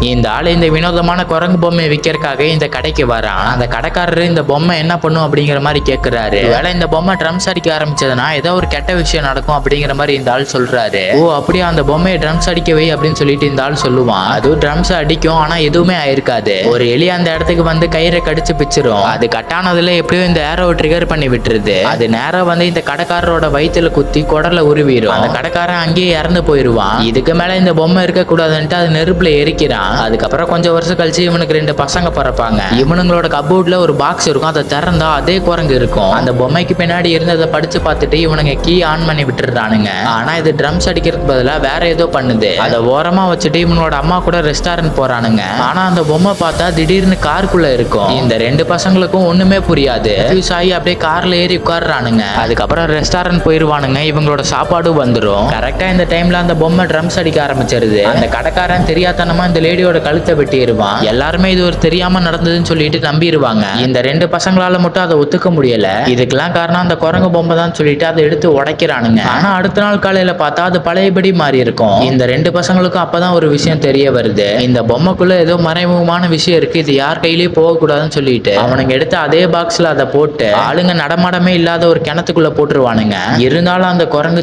இந்த ஆள் இந்த வினோதமான குரங்கு பொம்மை விற்கிறதுக்காக இந்த கடைக்கு வரான். அந்த கடைக்காரரு இந்த பொம்மை என்ன பண்ணும் அப்படிங்கிற மாதிரி கேட்கிறாரு. வேலை இந்த பொம்மை ட்ரம்ஸ் அடிக்க ஆரம்பிச்சதுன்னா ஏதோ ஒரு கெட்ட விஷயம் நடக்கும் அப்படிங்கிற மாதிரி இந்த ஆள் சொல்றாரு. ஓ அப்படியே அந்த பொம்மையை ட்ரம்ஸ் அடிக்கவே அப்படின்னு சொல்லிட்டு இந்த ஆள் சொல்லுவான். அதுவும் ட்ரம்ஸ் அடிக்கும், ஆனா எதுவுமே ஆயிருக்காது. ஒரு எலி அந்த இடத்துக்கு வந்து கயிறை கடிச்சு பிச்சிரும். அது கட்டானதுல எப்படியோ இந்த ஏரோவை ட்ரிகர் பண்ணி விட்டுருது. அது நேரா வந்து இந்த கடைக்காரரோட வயிற்றுல குத்தி குடல்ல உருவிடும். அந்த கடைக்காரன் அங்கேயே இறந்து போயிருவான். இதுக்கு மேல இந்த பொம்மை இருக்க கூடாதுன்ட்டு அது நெருப்புல எரிக்கிறான். அதுக்கப்புறம் கொஞ்சம் வருஷம் கழிச்சு இவனுக்கு 2 பசங்க பிறப்பாங்க. இவனுங்களோட கபோர்ட்ல ஒரு பாக்ஸ் இருக்கும். அதை திறந்தா அதே குரங்கு இருக்கும். அந்த பொம்மைக்கு பின்னாடி இருந்ததை படிச்சு பார்த்துட்டு இவனுங்க கீ ஆன் பண்ணி விட்டுறானுங்க. ஆனா இது ட்ரம்ஸ் அடிக்கிறதுக்கு பதிலா வேற ஏதோ பண்ணுது. அதை ஓரமா வச்சுட்டு இவனோட அம்மா கூட ரெஸ்டாரண்ட் போறானுங்க. ஆனா அந்த பொம்மை பார்த்தா திடீர்னு காருக்குள்ள இருக்கும். இந்த 2 பசங்களுக்கும் ஒண்ணுமே புரியாது. ஆகி அப்படியே கார்ல ஏறி உட்கார்றானுங்க. அதுக்கப்புறம் ரெஸ்டாரண்ட் போயிருவானுங்க. இவங்களோட சாப்பாடும் வந்துடும். கரெக்டா இந்த டைம்ல அந்த பொம்மை ட்ரம்ஸ் அடிக்க ஆரம்பிச்சிருது. அந்த கடைக்காரன் தெரியாதனமா இந்த லேடியோட கழுத்தை வெட்டிடுவான். எல்லாருமே இது ஒரு தெரியாம நடந்ததுன்னு சொல்லிட்டு நம்பிடுவாங்க. இந்த 2 பசங்களால மட்டும் அதை ஒத்துக்க முடியல. இதுக்கெல்லாம் காரணம் அந்த குரங்கு பொம்மை தான் சொல்லிட்டு அதை எடுத்து உடைக்கிறானுங்க. ஆனா அடுத்த நாள் காலையில பார்த்தா அது பழையபடி மாறி இருக்கும். இந்த 2 பசங்களுக்கும் அப்பதான் ஒரு விஷயம் தெரிய வருது. இந்த பொம்மைக்குள்ள ஏதோ மறைமுகமான விஷயம் இருக்கு. இது யார் கையிலயும் போக கூடாதுன்னு சொல்லிட்டு அவனுங்க எடுத்து அதே பாக்ஸ்ல அதை போட்டு ஆளுங்க நடமாடமே இல்லாத ஒரு கிணத்துக்குள்ள போட்டுருவானுங்க. இருந்தாலும் அந்த குரங்கு